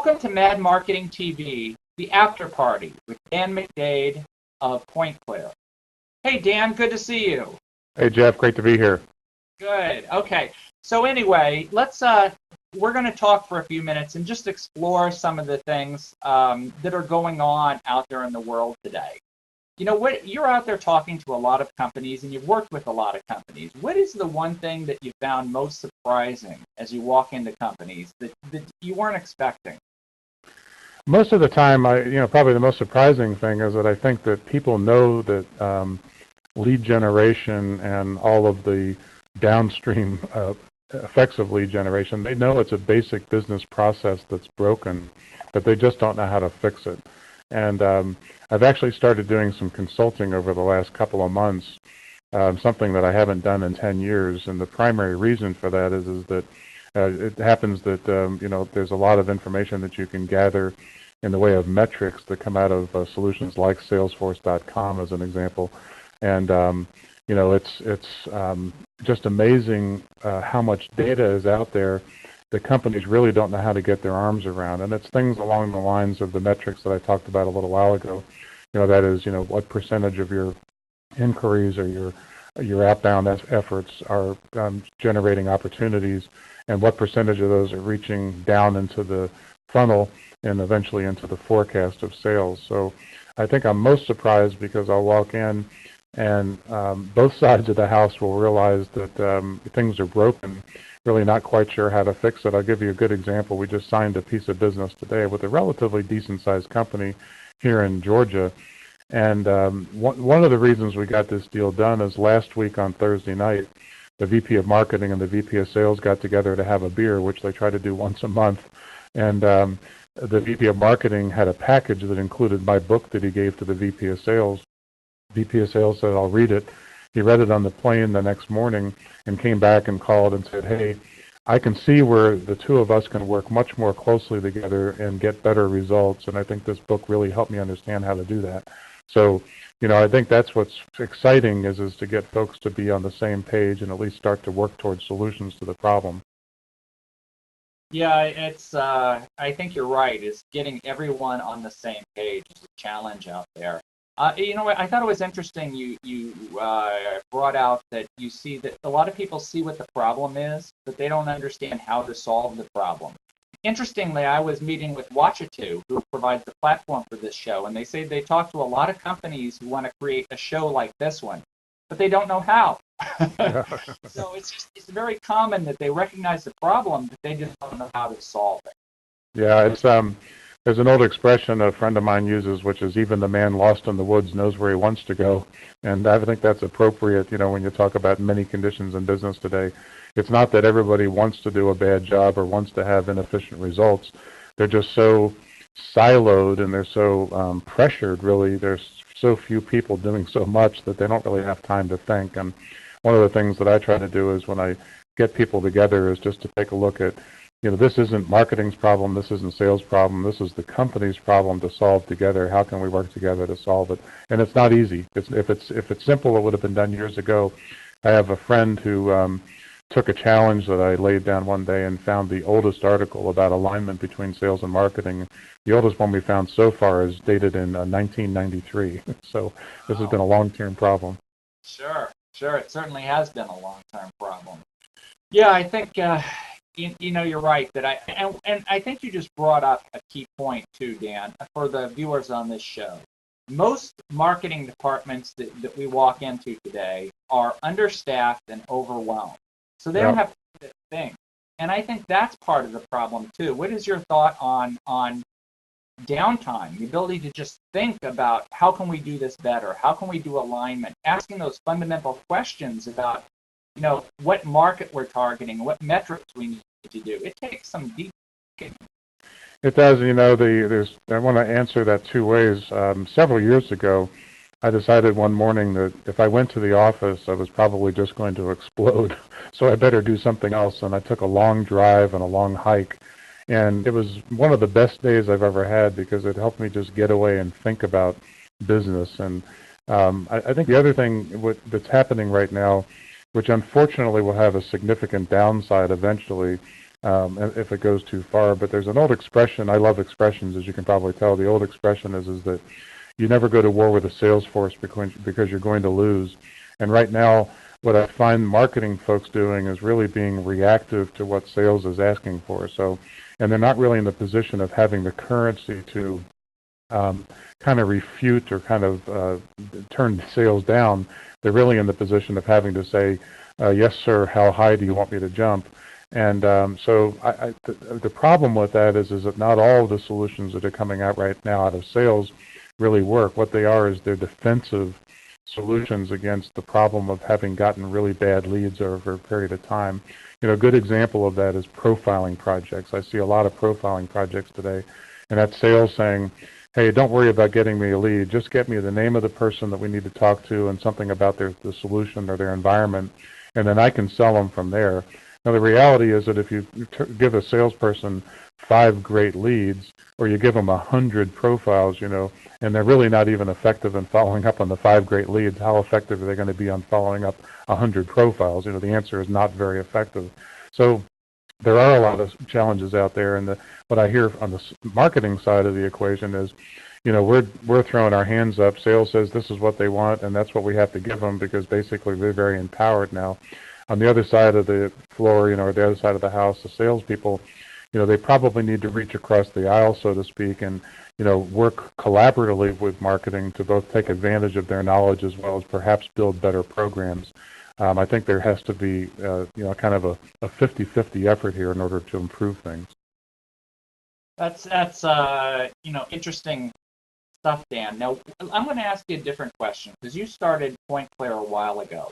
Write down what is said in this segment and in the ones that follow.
Welcome to Mad Marketing TV, the after party with Dan McDade of Point Clear. Hey, Dan, good to see you. Hey, Jeff, great to be here. Good. Okay. So anyway, we're going to talk for a few minutes and just explore some of the things that are going on out there in the world today. You know, you're out there talking to a lot of companies and you've worked with a lot of companies. What is the one thing that you found most surprising as you walk into companies that you weren't expecting? Most of the time, probably the most surprising thing is that I think that people know that lead generation and all of the downstream effects of lead generation, they know it's a basic business process that's broken, but they just don't know how to fix it. And I've actually started doing some consulting over the last couple of months, something that I haven't done in 10 years. And the primary reason for that is that it happens that, there's a lot of information that you can gather in the way of metrics that come out of solutions like Salesforce.com, as an example. And, it's just amazing how much data is out there that companies really don't know how to get their arms around. And it's things along the lines of the metrics that I talked about a little while ago. That is, what percentage of your inquiries or your outbound efforts are generating opportunities, and what percentage of those are reaching down into the funnel and eventually into the forecast of sales. So I think I'm most surprised because I'll walk in and both sides of the house will realize that things are broken, really not quite sure how to fix it. I'll give you a good example. We just signed a piece of business today with a relatively decent-sized company here in Georgia. And one of the reasons we got this deal done is last week on Thursday night, the VP of Marketing and the VP of Sales got together to have a beer, which they try to do once a month. And the VP of Marketing had a package that included my book that he gave to the VP of Sales. VP of Sales said, I'll read it. He read it on the plane the next morning and came back and called and said, hey, I can see where the two of us can work much more closely together and get better results. And I think this book really helped me understand how to do that. So, I think that's what's exciting is to get folks to be on the same page and at least start to work towards solutions to the problem. Yeah, it's. I think you're right. It's getting everyone on the same page is a challenge out there. I thought it was interesting you brought out that you see that a lot of people see what the problem is, but they don't understand how to solve the problem. Interestingly, I was meeting with Watchatu, who provides the platform for this show, and they say they talk to a lot of companies who want to create a show like this one, but they don't know how. So it's very common that they recognize the problem, but they just don't know how to solve it. Yeah, it's there's an old expression a friend of mine uses, which is even the man lost in the woods knows where he wants to go. And I think that's appropriate, when you talk about many conditions in business today. It's not that everybody wants to do a bad job or wants to have inefficient results. They're just so siloed and they're so pressured, really. There's so few people doing so much that they don't really have time to think. And one of the things that I try to do is when I get people together is just to take a look at, this isn't marketing's problem, this isn't sales problem, this is the company's problem to solve together. How can we work together to solve it? And it's not easy. If it's simple, it would have been done years ago. I have a friend who took a challenge that I laid down one day and found the oldest article about alignment between sales and marketing. The oldest one we found so far is dated in 1993. So this has been a long-term problem. Sure. It certainly has been a long-term problem. Yeah, I think you're right that I think you just brought up a key point too, Dan, for the viewers on this show. Most marketing departments that we walk into today are understaffed and overwhelmed. So they don't have to think. And I think that's part of the problem too. What is your thought on downtime, the ability to just think about how can we do this better? How can we do alignment? Asking those fundamental questions about, what market we're targeting, what metrics we need to do. It takes some deep thinking. It does. I want to answer that two ways. Several years ago, I decided one morning that if I went to the office, I was probably just going to explode. So I better do something else. And I took a long drive and a long hike. And it was one of the best days I've ever had because it helped me just get away and think about business. And I think the other thing that's happening right now, which unfortunately will have a significant downside eventually, if it goes too far. But there's an old expression. I love expressions, as you can probably tell. The old expression is that you never go to war with a sales force because you're going to lose. And right now, what I find marketing folks doing is really being reactive to what sales is asking for. So, and they're not really in the position of having the currency to kind of refute or kind of turn sales down. They're really in the position of having to say, yes, sir, how high do you want me to jump? And so the problem with that is that not all of the solutions that are coming out right now out of sales really work. What they are is they're defensive solutions against the problem of having gotten really bad leads over a period of time. You know, a good example of that is profiling projects. I see a lot of profiling projects today, and that's sales saying, hey, don't worry about getting me a lead. Just get me the name of the person that we need to talk to and something about the solution or their environment, and then I can sell them from there. Now, the reality is that if you give a salesperson 5 great leads, or you give them 100 profiles, you know, and they're really not even effective in following up on the 5 great leads, how effective are they going to be on following up 100 profiles? You know, the answer is not very effective. So there are a lot of challenges out there, and what I hear on the marketing side of the equation is, you know, we're throwing our hands up. Sales says this is what they want, and that's what we have to give them because basically they're very empowered now. On the other side of the floor, you know, or the other side of the house, the salespeople, you know, they probably need to reach across the aisle, so to speak, and, you know, work collaboratively with marketing to both take advantage of their knowledge as well as perhaps build better programs. I think there has to be, you know, kind of a 50-50 effort here in order to improve things. That's you know, interesting stuff, Dan. Now, I'm going to ask you a different question because you started PointClear a while ago.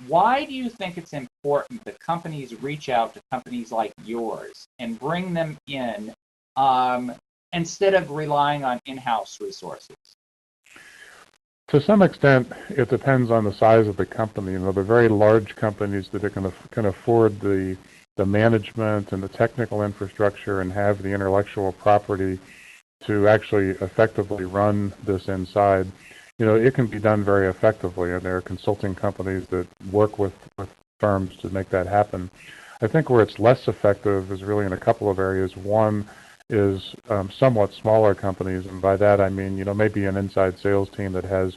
Why do you think it's important that companies reach out to companies like yours and bring them in instead of relying on in-house resources? To some extent, it depends on the size of the company. You know, the very large companies that can afford the management and the technical infrastructure and have the intellectual property to actually effectively run this inside, you know, it can be done very effectively, and there are consulting companies that work with firms to make that happen. I think where it's less effective is really in a couple of areas. One is somewhat smaller companies, and by that I mean, you know, maybe an inside sales team that has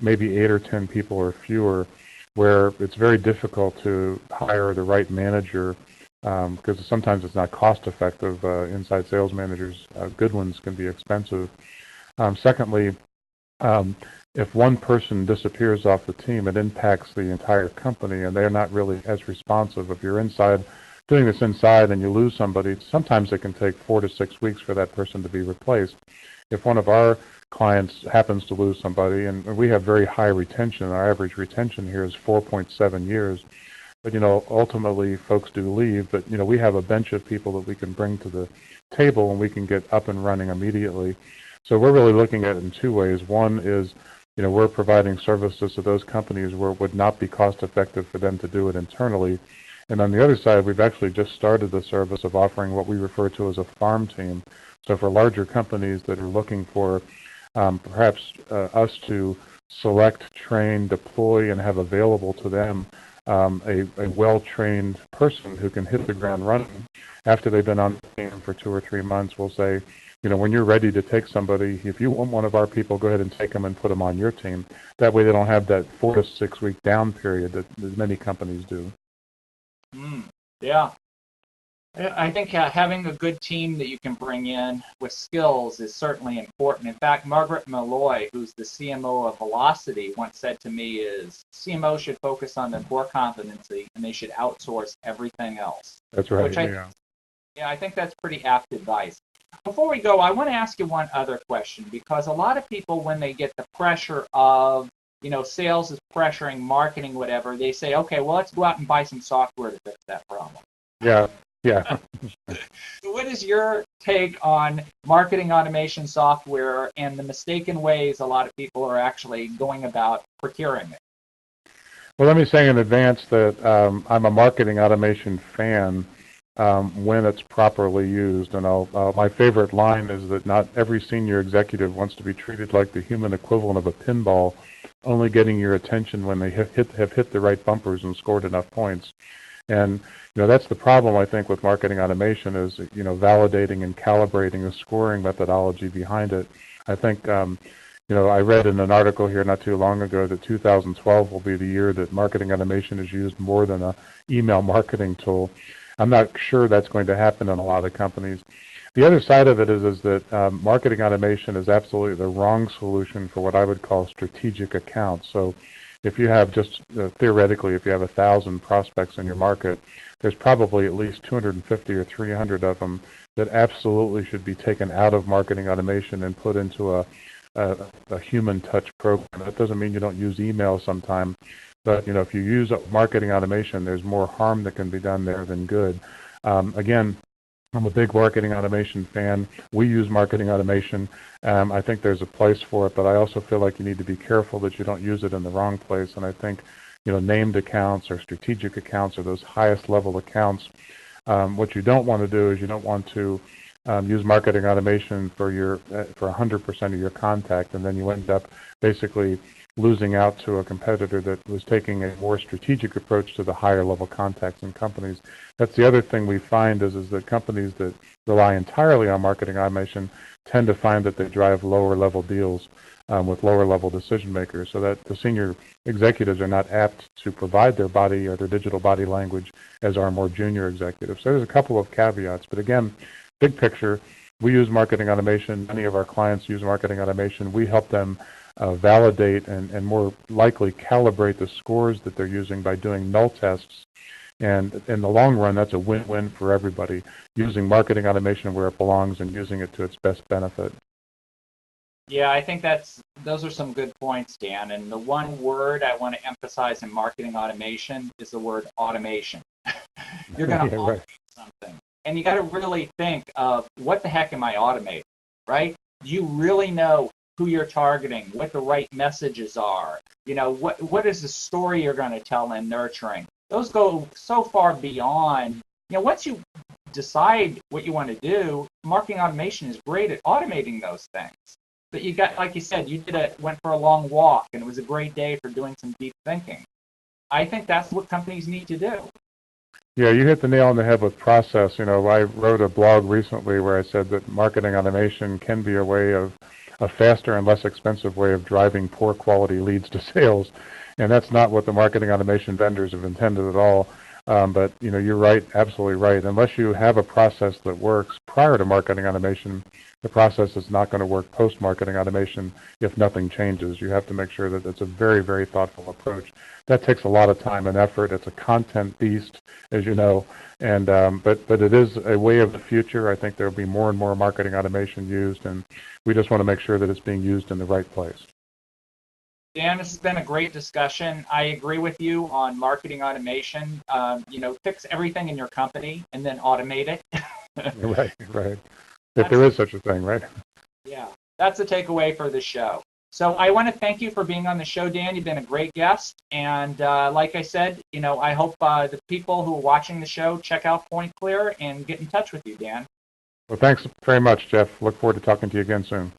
maybe 8 or 10 people or fewer, where it's very difficult to hire the right manager because sometimes it's not cost effective. Inside sales managers, good ones, can be expensive. Secondly, if one person disappears off the team, it impacts the entire company, and they're not really as responsive. If you're doing this inside and you lose somebody, sometimes it can take 4 to 6 weeks for that person to be replaced. If one of our clients happens to lose somebody, and we have very high retention, our average retention here is 4.7 years, but, you know, ultimately folks do leave, but, you know, we have a bench of people that we can bring to the table and we can get up and running immediately. So we're really looking at it in 2 ways. One is, you know, we're providing services to those companies where it would not be cost effective for them to do it internally. And on the other side, we've actually just started the service of offering what we refer to as a farm team. So for larger companies that are looking for perhaps us to select, train, deploy, and have available to them a well-trained person who can hit the ground running. After they've been on the team for 2 or 3 months, we'll say, you know, when you're ready to take somebody, if you want one of our people, go ahead and take them and put them on your team. That way they don't have that 4 to 6 week down period that many companies do. Yeah. I think having a good team that you can bring in with skills is certainly important. In fact, Margaret Malloy, who's the CMO of Velocity, once said to me is CMO should focus on their core competency and they should outsource everything else. That's right. I think that's pretty apt advice. Before we go, I want to ask you one other question, because a lot of people, when they get the pressure of, you know, sales is pressuring marketing, whatever, they say, okay, well, let's go out and buy some software to fix that problem. Yeah. What is your take on marketing automation software and the mistaken ways a lot of people are actually going about procuring it? Well, let me say in advance that I'm a marketing automation fan when it's properly used. And my favorite line is that not every senior executive wants to be treated like the human equivalent of a pinball, only getting your attention when they have hit the right bumpers and scored enough points. And that's the problem, I think, with marketing automation is, validating and calibrating the scoring methodology behind it. I think, I read in an article here not too long ago that 2012 will be the year that marketing automation is used more than an email marketing tool. I'm not sure that's going to happen in a lot of companies. The other side of it is that marketing automation is absolutely the wrong solution for what I would call strategic accounts. So if you have just theoretically, if you have 1,000 prospects in your market, there's probably at least 250 or 300 of them that absolutely should be taken out of marketing automation and put into a human touch program. That doesn't mean you don't use email sometime, but if you use marketing automation, there's more harm that can be done there than good. Again, I'm a big marketing automation fan. We use marketing automation. I think there's a place for it, but I also feel like you need to be careful that you don't use it in the wrong place. And I think, named accounts or strategic accounts or those highest level accounts, what you don't want to do is you don't want to use marketing automation for 100% of your contact, and then you end up basically losing out to a competitor that was taking a more strategic approach to the higher level contacts in companies. That's the other thing we find is that companies that rely entirely on marketing automation tend to find that they drive lower level deals with lower level decision makers, so that the senior executives are not apt to provide their body or their digital body language as our more junior executives. So there's a couple of caveats, but again, big picture, we use marketing automation. Many of our clients use marketing automation. We help them validate and more likely calibrate the scores that they're using by doing null tests. And in the long run, that's a win-win for everybody, using marketing automation where it belongs and using it to its best benefit. Yeah, I think those are some good points, Dan. And the one word I want to emphasize in marketing automation is the word automation. You're going to automate something. And you got to really think of what the heck am I automating, right? Do you really know who you're targeting, what the right messages are? What is the story you're going to tell in nurturing? Those go so far beyond, once you decide what you want to do, marketing automation is great at automating those things. But you got, like you said, went for a long walk and it was a great day for doing some deep thinking. I think that's what companies need to do. Yeah, you hit the nail on the head with process. I wrote a blog recently where I said that marketing automation can be a faster and less expensive way of driving poor quality leads to sales. And that's not what the marketing automation vendors have intended at all. But you're right, absolutely right. Unless you have a process that works prior to marketing automation, the process is not going to work post-marketing automation if nothing changes. You have to make sure that it's a very, very thoughtful approach. That takes a lot of time and effort. It's a content beast, as you know, and but it is a way of the future. I think there will be more and more marketing automation used, and we just want to make sure that it's being used in the right place. Dan, this has been a great discussion. I agree with you on marketing automation. Fix everything in your company and then automate it. Right. If there is such a thing, right? Yeah, that's the takeaway for the show. So I want to thank you for being on the show, Dan. You've been a great guest. And like I said, I hope the people who are watching the show check out Point Clear and get in touch with you, Dan. Well, thanks very much, Jeff. Look forward to talking to you again soon.